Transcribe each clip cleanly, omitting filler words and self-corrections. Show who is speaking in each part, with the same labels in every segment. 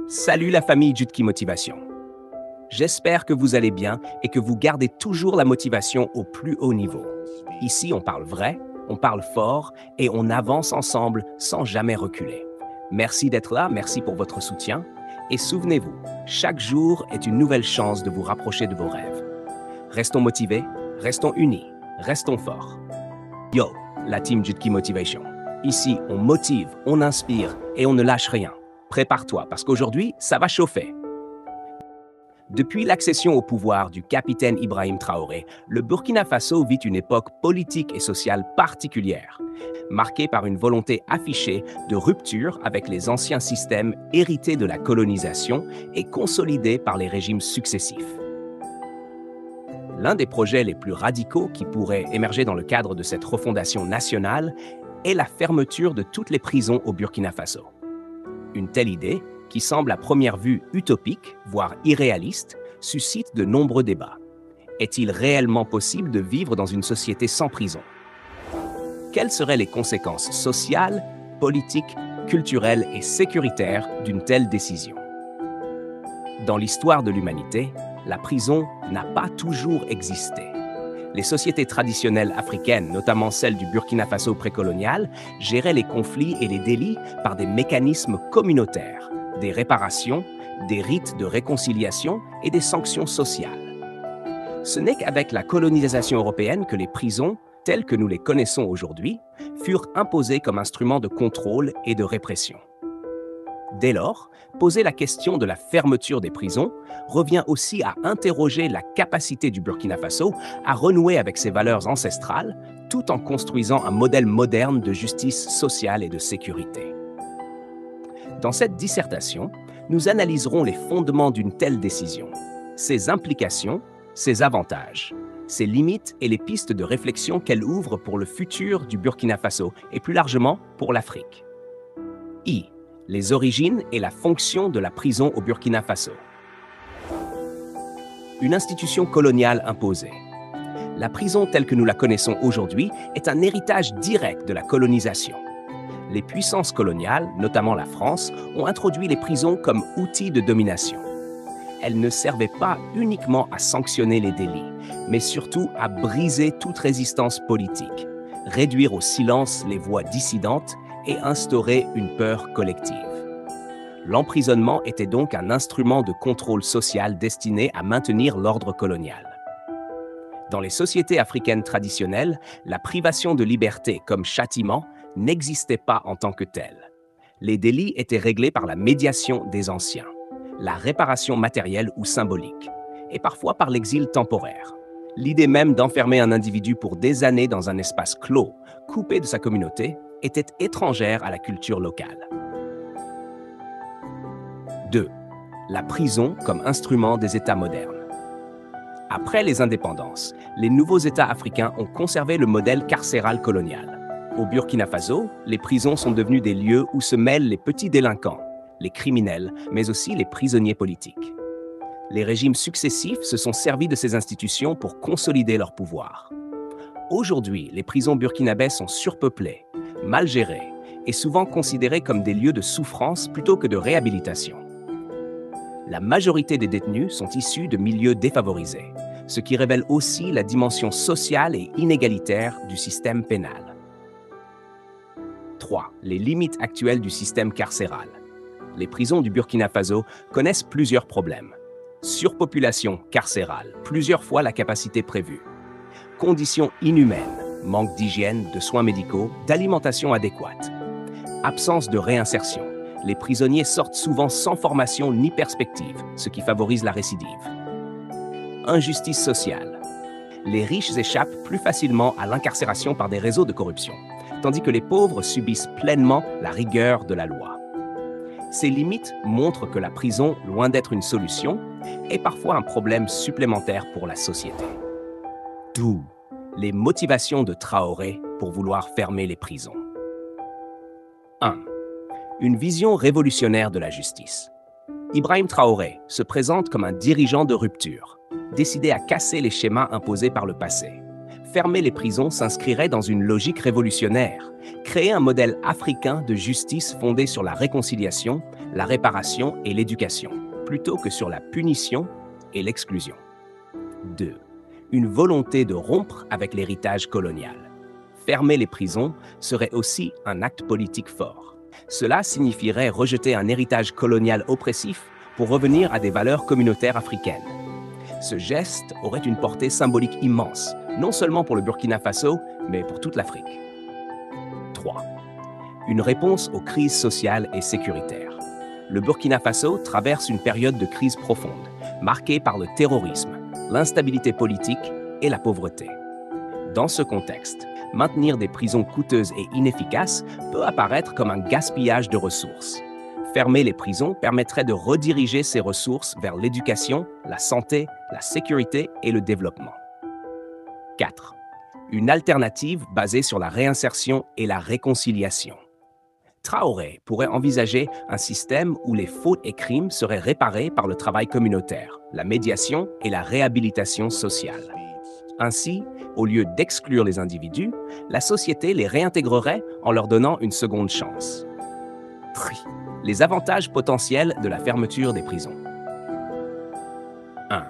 Speaker 1: Salut la famille Jutki Motivation. J'espère que vous allez bien et que vous gardez toujours la motivation au plus haut niveau. Ici, on parle vrai, on parle fort et on avance ensemble sans jamais reculer. Merci d'être là, merci pour votre soutien. Et souvenez-vous, chaque jour est une nouvelle chance de vous rapprocher de vos rêves. Restons motivés, restons unis, restons forts. Yo, la team Jutki Motivation. Ici, on motive, on inspire et on ne lâche rien. Prépare-toi parce qu'aujourd'hui, ça va chauffer. Depuis l'accession au pouvoir du capitaine Ibrahim Traoré, le Burkina Faso vit une époque politique et sociale particulière, marquée par une volonté affichée de rupture avec les anciens systèmes hérités de la colonisation et consolidés par les régimes successifs. L'un des projets les plus radicaux qui pourraient émerger dans le cadre de cette refondation nationale est la fermeture de toutes les prisons au Burkina Faso. Une telle idée, qui semble à première vue utopique, voire irréaliste, suscite de nombreux débats. Est-il réellement possible de vivre dans une société sans prison? Quelles seraient les conséquences sociales, politiques, culturelles et sécuritaires d'une telle décision? Dans l'histoire de l'humanité, la prison n'a pas toujours existé. Les sociétés traditionnelles africaines, notamment celles du Burkina Faso précolonial, géraient les conflits et les délits par des mécanismes communautaires, des réparations, des rites de réconciliation et des sanctions sociales. Ce n'est qu'avec la colonisation européenne que les prisons, telles que nous les connaissons aujourd'hui, furent imposées comme instrument de contrôle et de répression. Dès lors, poser la question de la fermeture des prisons revient aussi à interroger la capacité du Burkina Faso à renouer avec ses valeurs ancestrales tout en construisant un modèle moderne de justice sociale et de sécurité. Dans cette dissertation, nous analyserons les fondements d'une telle décision, ses implications, ses avantages, ses limites et les pistes de réflexion qu'elle ouvre pour le futur du Burkina Faso et plus largement pour l'Afrique. Les origines et la fonction de la prison au Burkina Faso. Une institution coloniale imposée. La prison telle que nous la connaissons aujourd'hui est un héritage direct de la colonisation. Les puissances coloniales, notamment la France, ont introduit les prisons comme outils de domination. Elles ne servaient pas uniquement à sanctionner les délits, mais surtout à briser toute résistance politique, réduire au silence les voix dissidentes et instaurer une peur collective. L'emprisonnement était donc un instrument de contrôle social destiné à maintenir l'ordre colonial. Dans les sociétés africaines traditionnelles, la privation de liberté comme châtiment n'existait pas en tant que telle. Les délits étaient réglés par la médiation des anciens, la réparation matérielle ou symbolique, et parfois par l'exil temporaire. L'idée même d'enfermer un individu pour des années dans un espace clos, coupé de sa communauté, était étrangère à la culture locale. 2. La prison comme instrument des États modernes. Après les indépendances, les nouveaux États africains ont conservé le modèle carcéral colonial. Au Burkina Faso, les prisons sont devenues des lieux où se mêlent les petits délinquants, les criminels, mais aussi les prisonniers politiques. Les régimes successifs se sont servis de ces institutions pour consolider leur pouvoir. Aujourd'hui, les prisons burkinabès sont surpeuplées, mal gérées et souvent considérées comme des lieux de souffrance plutôt que de réhabilitation. La majorité des détenus sont issus de milieux défavorisés, ce qui révèle aussi la dimension sociale et inégalitaire du système pénal. 3. Les limites actuelles du système carcéral. Les prisons du Burkina Faso connaissent plusieurs problèmes. Surpopulation carcérale, plusieurs fois la capacité prévue. Conditions inhumaines, manque d'hygiène, de soins médicaux, d'alimentation adéquate. Absence de réinsertion. Les prisonniers sortent souvent sans formation ni perspective, ce qui favorise la récidive. Injustice sociale. Les riches échappent plus facilement à l'incarcération par des réseaux de corruption, tandis que les pauvres subissent pleinement la rigueur de la loi. Ces limites montrent que la prison, loin d'être une solution, est parfois un problème supplémentaire pour la société. D'où les motivations de Traoré pour vouloir fermer les prisons. 1. Une vision révolutionnaire de la justice. Ibrahim Traoré se présente comme un dirigeant de rupture, décidé à casser les schémas imposés par le passé. Fermer les prisons s'inscrirait dans une logique révolutionnaire, créer un modèle africain de justice fondé sur la réconciliation, la réparation et l'éducation, plutôt que sur la punition et l'exclusion. 2. Une volonté de rompre avec l'héritage colonial. Fermer les prisons serait aussi un acte politique fort. Cela signifierait rejeter un héritage colonial oppressif pour revenir à des valeurs communautaires africaines. Ce geste aurait une portée symbolique immense, non seulement pour le Burkina Faso, mais pour toute l'Afrique. 3. Une réponse aux crises sociales et sécuritaires. Le Burkina Faso traverse une période de crise profonde, marquée par le terrorisme, l'instabilité politique et la pauvreté. Dans ce contexte, maintenir des prisons coûteuses et inefficaces peut apparaître comme un gaspillage de ressources. Fermer les prisons permettrait de rediriger ces ressources vers l'éducation, la santé, la sécurité et le développement. 4. Une alternative basée sur la réinsertion et la réconciliation. Traoré pourrait envisager un système où les fautes et crimes seraient réparés par le travail communautaire, la médiation et la réhabilitation sociale. Ainsi, au lieu d'exclure les individus, la société les réintégrerait en leur donnant une seconde chance. Les avantages potentiels de la fermeture des prisons. 1.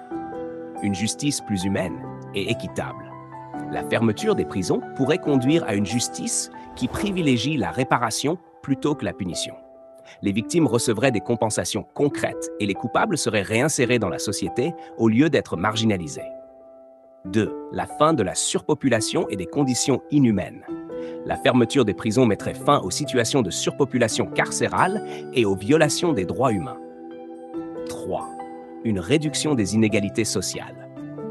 Speaker 1: Une justice plus humaine et équitable. La fermeture des prisons pourrait conduire à une justice qui privilégie la réparation plutôt que la punition. Les victimes recevraient des compensations concrètes et les coupables seraient réinsérés dans la société au lieu d'être marginalisés. 2. La fin de la surpopulation et des conditions inhumaines. La fermeture des prisons mettrait fin aux situations de surpopulation carcérale et aux violations des droits humains. 3. Une réduction des inégalités sociales.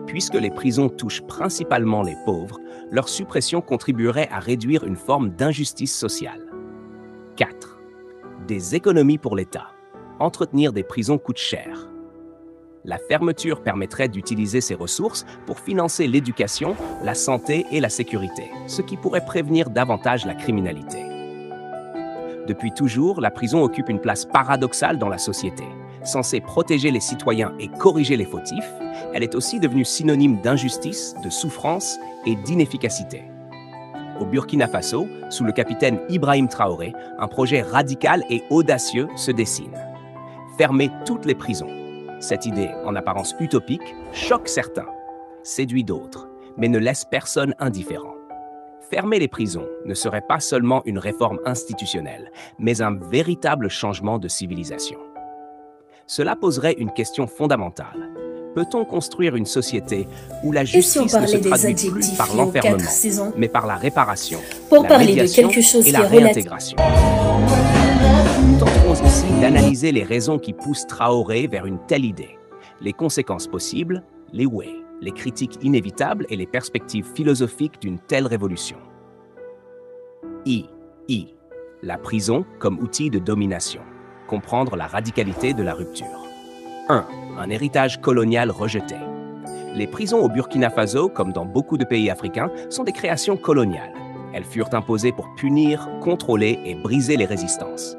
Speaker 1: Puisque les prisons touchent principalement les pauvres, leur suppression contribuerait à réduire une forme d'injustice sociale. 4. Des économies pour l'État. Entretenir des prisons coûte cher. La fermeture permettrait d'utiliser ces ressources pour financer l'éducation, la santé et la sécurité, ce qui pourrait prévenir davantage la criminalité. Depuis toujours, la prison occupe une place paradoxale dans la société. Censée protéger les citoyens et corriger les fautifs, elle est aussi devenue synonyme d'injustice, de souffrance et d'inefficacité. Au Burkina Faso, sous le capitaine Ibrahim Traoré, un projet radical et audacieux se dessine. Fermer toutes les prisons. Cette idée, en apparence utopique, choque certains, séduit d'autres, mais ne laisse personne indifférent. Fermer les prisons ne serait pas seulement une réforme institutionnelle, mais un véritable changement de civilisation. Cela poserait une question fondamentale. Peut-on construire une société où la justice ne se traduit plus par l'enfermement, mais par la réparation, la médiation et la réintégration? Nous tenterons aussi d'analyser les raisons qui poussent Traoré vers une telle idée, les conséquences possibles, les ways, les critiques inévitables et les perspectives philosophiques d'une telle révolution. La prison comme outil de domination. Comprendre la radicalité de la rupture. 1. Un héritage colonial rejeté. Les prisons au Burkina Faso, comme dans beaucoup de pays africains, sont des créations coloniales. Elles furent imposées pour punir, contrôler et briser les résistances.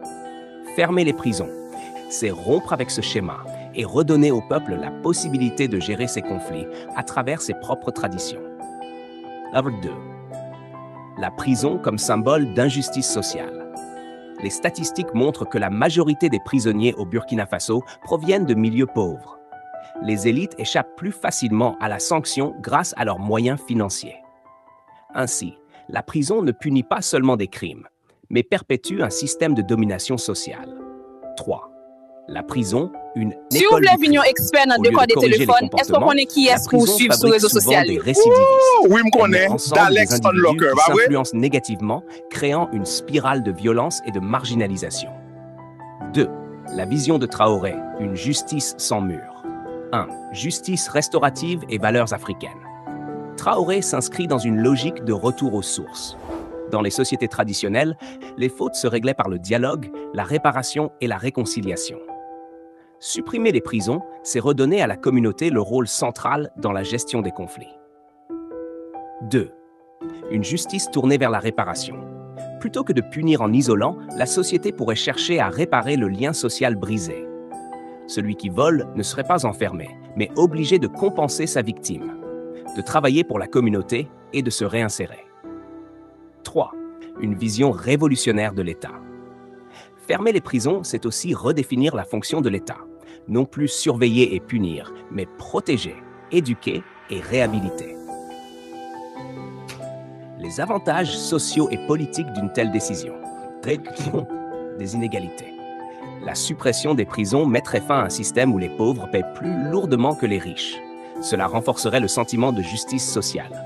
Speaker 1: Fermer les prisons, c'est rompre avec ce schéma et redonner au peuple la possibilité de gérer ses conflits à travers ses propres traditions. 2. La prison comme symbole d'injustice sociale. Les statistiques montrent que la majorité des prisonniers au Burkina Faso proviennent de milieux pauvres. Les élites échappent plus facilement à la sanction grâce à leurs moyens financiers. Ainsi, la prison ne punit pas seulement des crimes, mais perpétue un système de domination sociale. 3. La prison, une école
Speaker 2: si vous voulez venir expert dans le code des téléphones, est-ce qu'on connaît qui est pour suivre sur les réseaux sociaux?
Speaker 1: Des récidivistes.
Speaker 3: Oui, je connais. D'Alex Unlocker,
Speaker 1: qui s'influencent négativement, créant une spirale de violence et de marginalisation. 2. La vision de Traoré, une justice sans mur. 1. Justice restaurative et valeurs africaines. Traoré s'inscrit dans une logique de retour aux sources. Dans les sociétés traditionnelles, les fautes se réglaient par le dialogue, la réparation et la réconciliation. Supprimer les prisons, c'est redonner à la communauté le rôle central dans la gestion des conflits. 2. Une justice tournée vers la réparation. Plutôt que de punir en isolant, la société pourrait chercher à réparer le lien social brisé. Celui qui vole ne serait pas enfermé, mais obligé de compenser sa victime, de travailler pour la communauté et de se réinsérer. 3. Une vision révolutionnaire de l'État. Fermer les prisons, c'est aussi redéfinir la fonction de l'État. Non plus surveiller et punir, mais protéger, éduquer et réhabiliter. Les avantages sociaux et politiques d'une telle décision. Réduction des inégalités. La suppression des prisons mettrait fin à un système où les pauvres paient plus lourdement que les riches. Cela renforcerait le sentiment de justice sociale.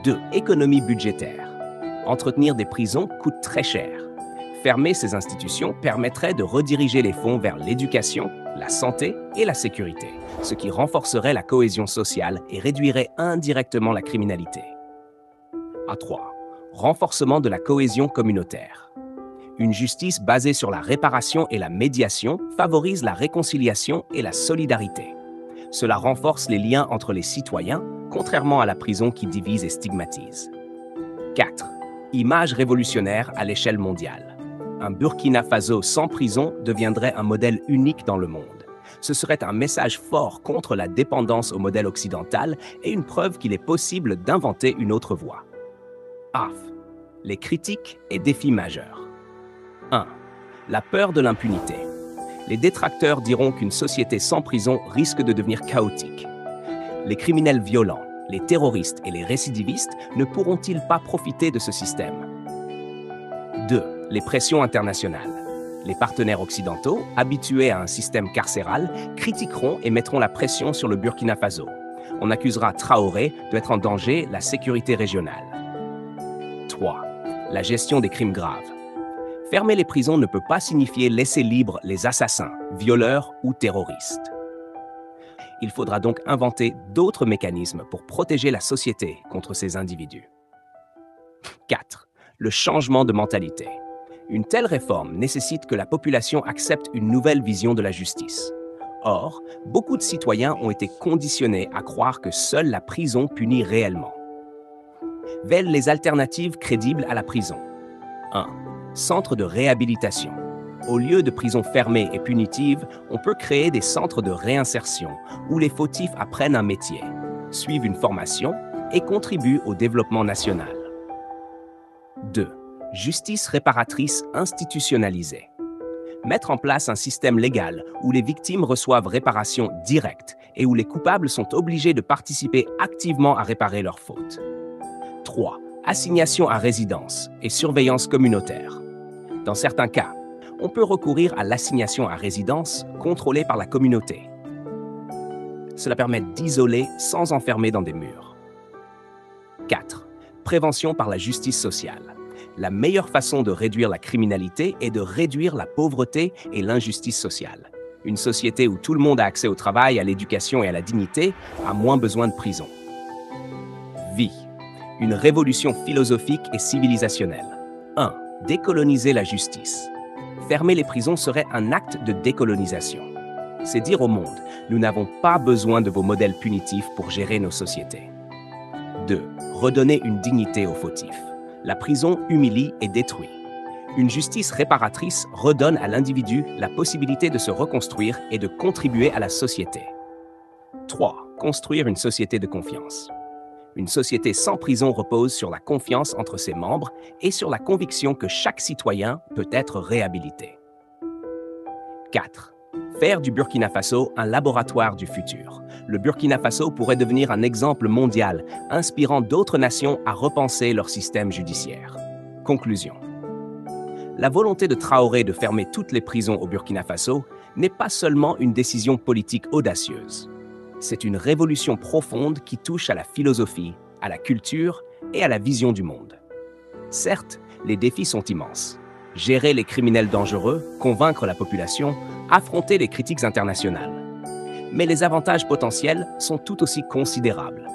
Speaker 1: 2. Économie budgétaire. Entretenir des prisons coûte très cher. Fermer ces institutions permettrait de rediriger les fonds vers l'éducation, la santé et la sécurité, ce qui renforcerait la cohésion sociale et réduirait indirectement la criminalité. 3. Renforcement de la cohésion communautaire. Une justice basée sur la réparation et la médiation favorise la réconciliation et la solidarité. Cela renforce les liens entre les citoyens, contrairement à la prison qui divise et stigmatise. 4. Image révolutionnaire à l'échelle mondiale. Un Burkina Faso sans prison deviendrait un modèle unique dans le monde. Ce serait un message fort contre la dépendance au modèle occidental et une preuve qu'il est possible d'inventer une autre voie. Les critiques et défis majeurs. 1. La peur de l'impunité. Les détracteurs diront qu'une société sans prison risque de devenir chaotique. Les criminels violents, les terroristes et les récidivistes ne pourront-ils pas profiter de ce système? 2. Les pressions internationales. Les partenaires occidentaux, habitués à un système carcéral, critiqueront et mettront la pression sur le Burkina Faso. On accusera Traoré d'être en danger la sécurité régionale. 3. La gestion des crimes graves. Fermer les prisons ne peut pas signifier laisser libres les assassins, violeurs ou terroristes. Il faudra donc inventer d'autres mécanismes pour protéger la société contre ces individus. 4. Le changement de mentalité. Une telle réforme nécessite que la population accepte une nouvelle vision de la justice. Or, beaucoup de citoyens ont été conditionnés à croire que seule la prison punit réellement. Veulent les alternatives crédibles à la prison. 1. Centre de réhabilitation. Au lieu de prisons fermées et punitives, on peut créer des centres de réinsertion où les fautifs apprennent un métier, suivent une formation et contribuent au développement national. 2. Justice réparatrice institutionnalisée. Mettre en place un système légal où les victimes reçoivent réparation directe et où les coupables sont obligés de participer activement à réparer leurs fautes. 3. Assignation à résidence et surveillance communautaire. Dans certains cas, on peut recourir à l'assignation à résidence contrôlée par la communauté. Cela permet d'isoler sans enfermer dans des murs. 4. Prévention par la justice sociale. La meilleure façon de réduire la criminalité est de réduire la pauvreté et l'injustice sociale. Une société où tout le monde a accès au travail, à l'éducation et à la dignité a moins besoin de prison. Vie. Une révolution philosophique et civilisationnelle. 1. Décoloniser la justice. Fermer les prisons serait un acte de décolonisation. C'est dire au monde, nous n'avons pas besoin de vos modèles punitifs pour gérer nos sociétés. 2. Redonner une dignité aux fautifs. La prison humilie et détruit. Une justice réparatrice redonne à l'individu la possibilité de se reconstruire et de contribuer à la société. 3. Construire une société de confiance. Une société sans prison repose sur la confiance entre ses membres et sur la conviction que chaque citoyen peut être réhabilité. 4. Faire du Burkina Faso un laboratoire du futur. Le Burkina Faso pourrait devenir un exemple mondial, inspirant d'autres nations à repenser leur système judiciaire. Conclusion. La volonté de Traoré de fermer toutes les prisons au Burkina Faso n'est pas seulement une décision politique audacieuse. C'est une révolution profonde qui touche à la philosophie, à la culture et à la vision du monde. Certes, les défis sont immenses. Gérer les criminels dangereux, convaincre la population, affronter les critiques internationales. Mais les avantages potentiels sont tout aussi considérables.